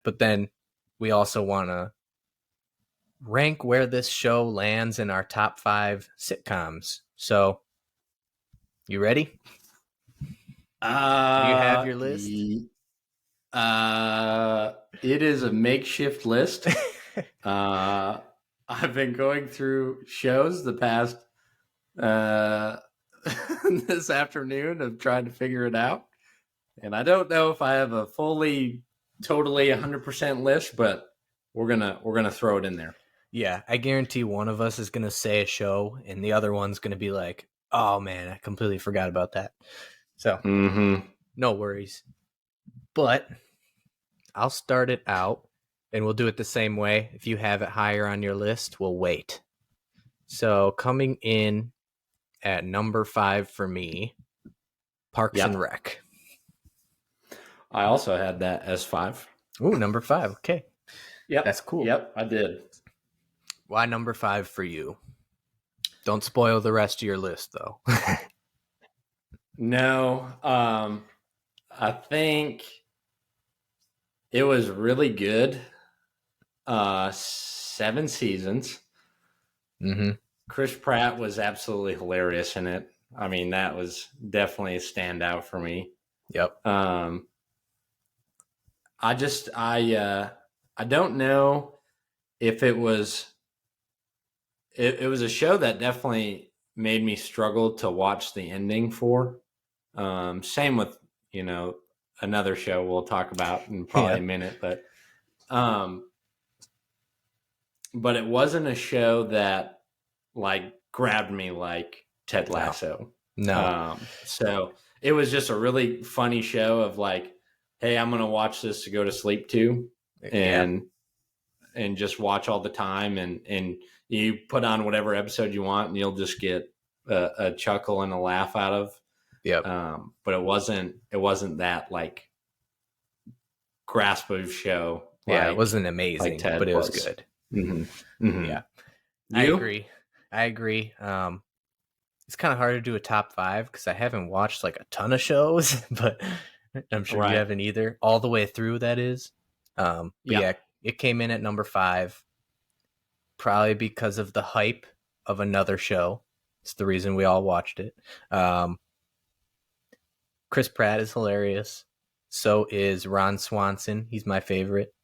but then we also want to rank where this show lands in our top 5 sitcoms. So, you ready? Do you have your list? It is a makeshift list. I've been going through shows the past this afternoon of trying to figure it out, and I don't know if I have a totally 100% list, but we're gonna throw it in there. Yeah, I guarantee one of us is gonna say a show, and the other one's gonna be like, "Oh man, I completely forgot about that." So, no worries. But I'll start it out, and we'll do it the same way. If you have it higher on your list, we'll wait. So, coming in at number 5 for me, Parks and Rec. I also had that as 5. Ooh, number 5. Okay. Yep. That's cool. Yep, I did. Why number 5 for you? Don't spoil the rest of your list, though. No, I think it was really good. 7 seasons. Mm-hmm. Chris Pratt was absolutely hilarious in it. I mean, that was definitely a standout for me. Yep. I don't know if it was it was a show that definitely made me struggle to watch the ending for. Same with, another show we'll talk about in probably a minute, but it wasn't a show that like grabbed me like Ted Lasso. No. So it was just a really funny show of like, hey, I'm going to watch this to go to sleep to and just watch all the time. And you put on whatever episode you want and you'll just get a chuckle and a laugh out of. Yep. But it wasn't that like grasp of show. Yeah, it wasn't amazing, like but it was good. Mm-hmm. Mm-hmm. Yeah. I agree. It's kind of hard to do a top 5 because I haven't watched like a ton of shows, but I'm sure you haven't either. All the way through, that is. But yeah, it came in at number 5, probably because of the hype of another show. It's the reason we all watched it. Chris Pratt is hilarious. So is Ron Swanson. He's my favorite.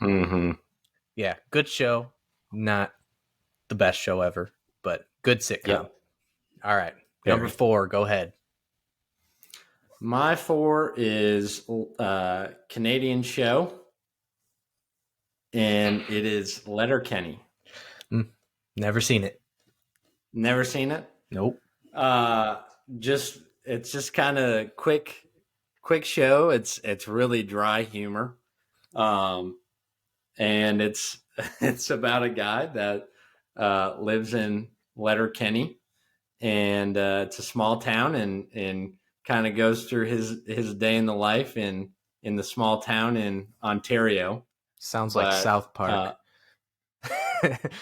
Mm-hmm. Yeah, good show. Not the best show ever, but good sitcom. Yep. All right. Number 4, go ahead. My 4 is a Canadian show, and it is Letterkenny. Never seen it. Never seen it? Nope. It's just kind of quick show. It's really dry humor. And it's about a guy that lives in Letterkenny, and it's a small town, and kind of goes through his day in the life in the small town in Ontario. Sounds like South Park.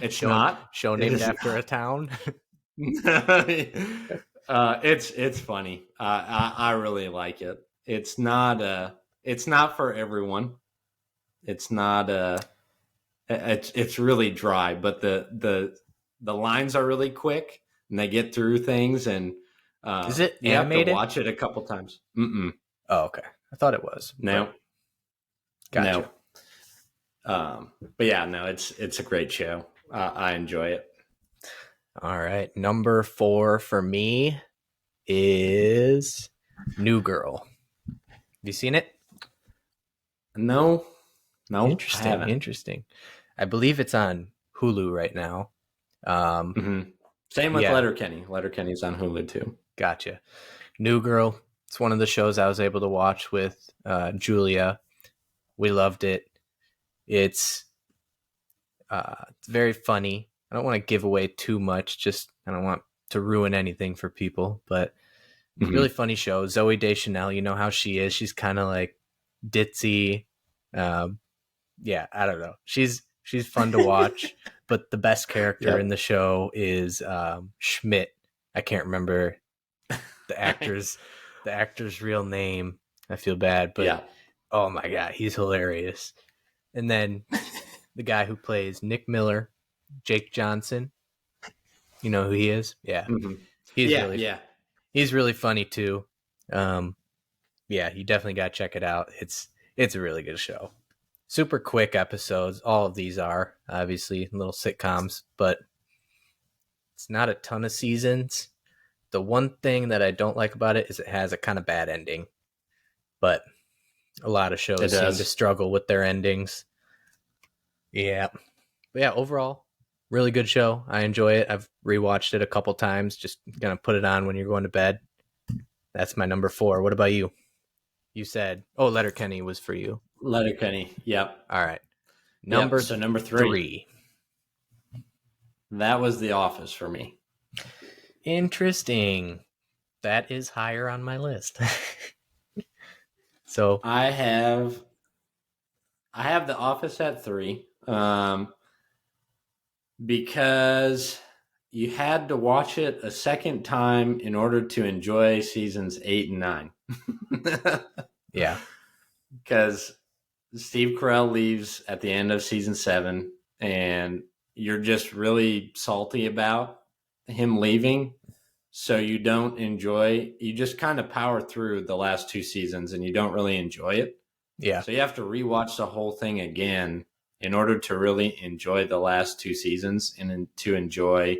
It's not show named after a town. It's funny. I really like it. It's not for everyone. It's not it's really dry, but the lines are really quick and they get through things, and is it you animated? have to watch it a couple times. Oh, okay. I thought it was. No. Gotcha. No. But yeah, no, it's a great show. I enjoy it. All right. Number 4 for me is New Girl. Have you seen it? No. Interesting. I believe it's on Hulu right now. Same with Letterkenny. Letterkenny's on Hulu too. Gotcha. New Girl. It's one of the shows I was able to watch with Julia. We loved it. It's very funny. I don't want to give away too much. Just I don't want to ruin anything for people, but really funny show. Zooey Deschanel, you know how she is. She's kind of like ditzy. I don't know. She's fun to watch, but the best character in the show is Schmidt. I can't remember the actor's real name. I feel bad, but oh my God, he's hilarious. And then the guy who plays Nick Miller, Jake Johnson. You know who he is? Yeah. Mm-hmm. He's Yeah, really yeah. he's really funny too. Yeah, you definitely got to check it out. It's a really good show. Super quick episodes. All of these are obviously little sitcoms, but it's not a ton of seasons. The one thing that I don't like about it is it has a kind of bad ending, but a lot of It shows seem to does. struggle with their endings. Yeah. But yeah, overall, really good show. I enjoy it. I've rewatched it a couple times. Just gonna put it on when you're going to bed. That's my number 4. What about you? You said, oh, Letterkenny was for you. Letterkenny. Yep. All right. Yep. Number So number 3. 3. That was The Office for me. Interesting. That is higher on my list. So I have The Office at 3. Because you had to watch it a second time in order to enjoy seasons 8 and 9. yeah. Because Steve Carell leaves at the end of season 7, and you're just really salty about him leaving. So you just kind of power through the last 2 seasons and you don't really enjoy it. Yeah. So you have to rewatch the whole thing again in order to really enjoy the last 2 seasons and to enjoy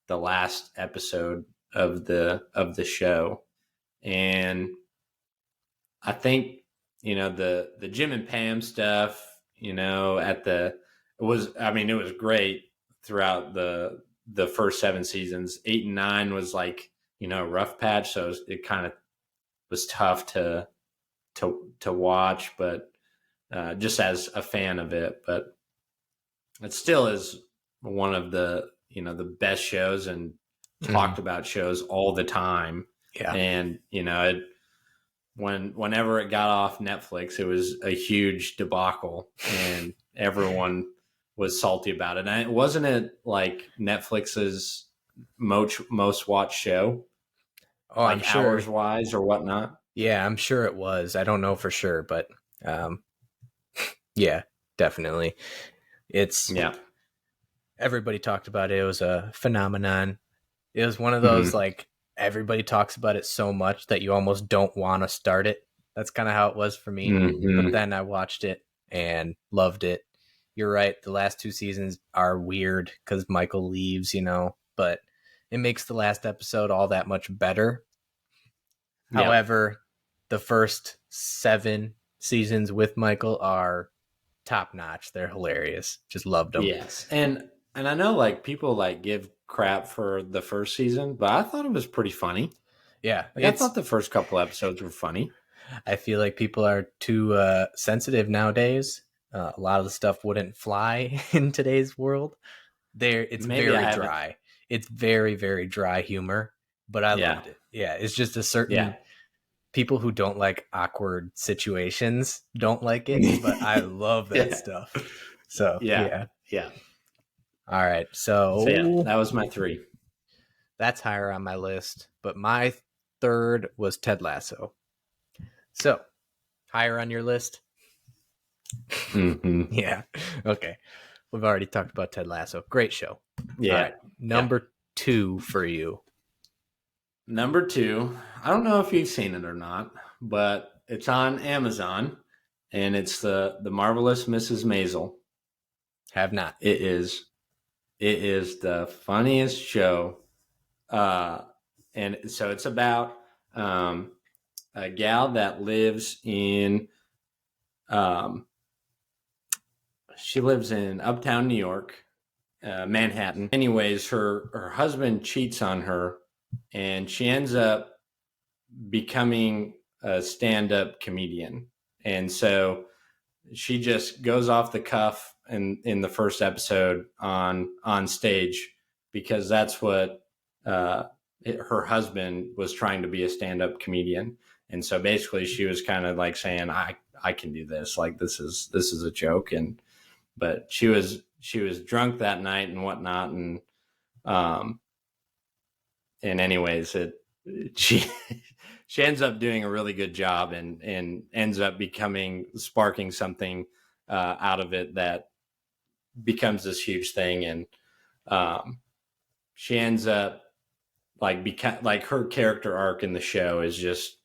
the last episode of the show. And I think, the Jim and Pam stuff, it was great throughout the first 7 seasons. 8 and 9 was like, rough patch. So it kind of was tough to watch, but just as a fan of it, but it still is one of the best shows and talked about shows all the time. Yeah. And whenever it got off Netflix, it was a huge debacle, and everyone was salty about it. And wasn't it like Netflix's most watched show? Oh, like I'm sure. hours wise or whatnot. Yeah, I'm sure it was. I don't know for sure, but yeah, definitely. Yeah. Everybody talked about it. It was a phenomenon. It was one of those like everybody talks about it so much that you almost don't want to start it. That's kind of how it was for me. But then I watched it and loved it. You're right. The last 2 seasons are weird because Michael leaves, but it makes the last episode all that much better. Yeah. However, the first 7 seasons with Michael are top notch. They're hilarious. Just loved them. Yes. And I know like people like give crap for the first season, but I thought it was pretty funny. Yeah. I thought the first couple episodes were funny. I feel like people are too sensitive nowadays. A lot of the stuff wouldn't fly in today's world. It's very dry. It's very, very dry humor, but I loved it. Yeah. It's just a certain people who don't like awkward situations don't like it, but I love that stuff. So, yeah. All right. So that was my 3. That's higher on my list, but my 3rd was Ted Lasso. So, higher on your list? Yeah. Okay. We've already talked about Ted Lasso. Great show. Yeah. All right. Number 2 for you. Number 2, I don't know if you've seen it or not, but it's on Amazon, and it's the Marvelous Mrs. Maisel. Have not. It is the funniest show, and so it's about a gal that lives in she lives in uptown New York, Manhattan. Anyways, her husband cheats on her, and she ends up becoming a stand-up comedian. And so she just goes off the cuff in the first episode on stage, because that's what her husband was trying to be, a stand-up comedian. And so basically she was kind of like saying, I can do this. Like, this is a joke. But she was drunk that night and whatnot. And anyways, she ends up doing a really good job and ends up sparking something out of it that becomes this huge thing. And she ends up like her character arc in the show is just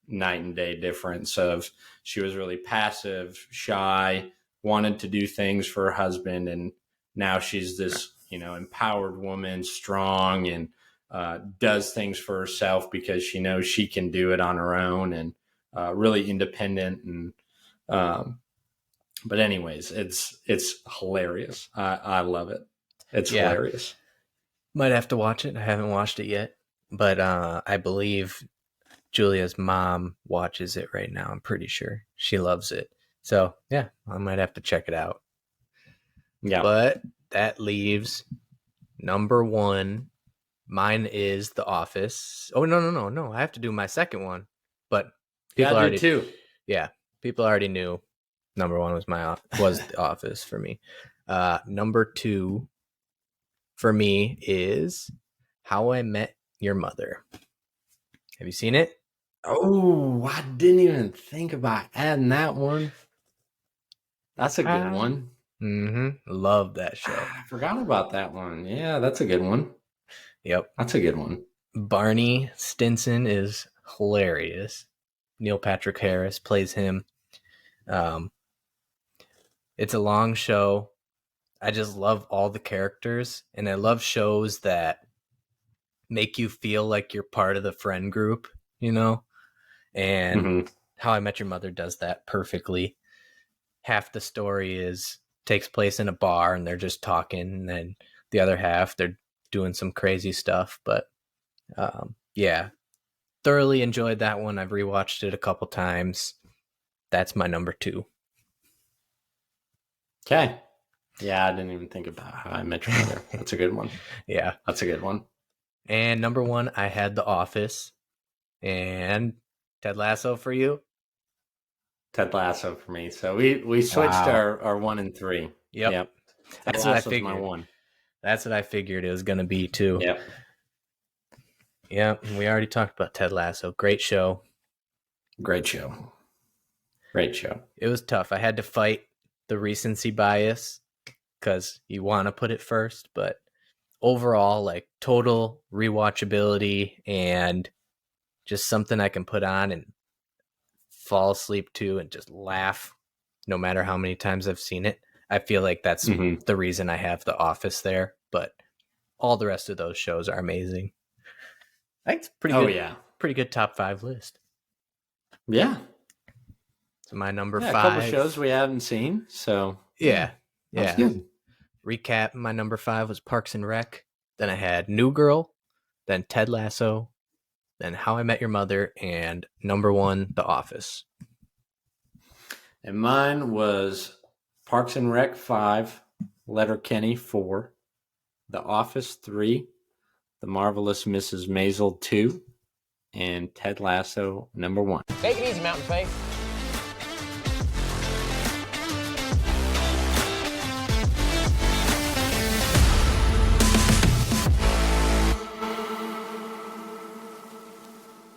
night and day difference of she was really passive, shy, wanted to do things for her husband, and now she's this, empowered woman, strong, and does things for herself because she knows she can do it on her own, and really independent. And but anyways, it's hilarious. I love it. It's hilarious. Might have to watch it. I haven't watched it yet, but I believe Julia's mom watches it right now. I'm pretty sure she loves it. So yeah, I might have to check it out. Yeah. But that leaves number 1. Mine is The Office. Oh, no. I have to do my second one. But people I do too. Yeah. People already knew number 1 was The Office for me. Number 2 for me is How I Met Your Mother. Have you seen it? Oh, I didn't even think about adding that one. That's a good one. Love that show. I forgot about that one. Yeah, that's a good one. Yep. That's a good one. Barney Stinson is hilarious. Neil Patrick Harris plays him. It's a long show. I just love all the characters, and I love shows that make you feel like you're part of the friend group, and How I Met Your Mother does that perfectly. Half the story takes place in a bar and they're just talking, and then the other half they're doing some crazy stuff. But thoroughly enjoyed that one. I've rewatched it a couple times. That's my number 2. Okay. Yeah, I didn't even think about How I Met Your Mother. That's a good one. Yeah. That's a good one. And number 1, I had The Office. And Ted Lasso for you? Ted Lasso for me. So we switched our 1 and 3. Yep. That's what I figured. My 1. That's what I figured it was going to be too. Yep. Yep. We already talked about Ted Lasso. Great show. Great show. Great show. It was tough. I had to fight the recency bias because you want to put it first, but overall, like total rewatchability and just something I can put on and fall asleep to and just laugh no matter how many times I've seen it. I feel like that's the reason I have The Office there, but all the rest of those shows are amazing. I think it's pretty good top 5 list. Yeah. So my number 5. A couple shows we haven't seen, so yeah. That's good. Recap, my number 5 was Parks and Rec. Then I had New Girl, then Ted Lasso, then How I Met Your Mother, and number 1, The Office. And mine was Parks and Rec 5, Letterkenny 4, The Office 3, The Marvelous Mrs. Maisel 2, and Ted Lasso number 1. Take it easy, Mountain Faith.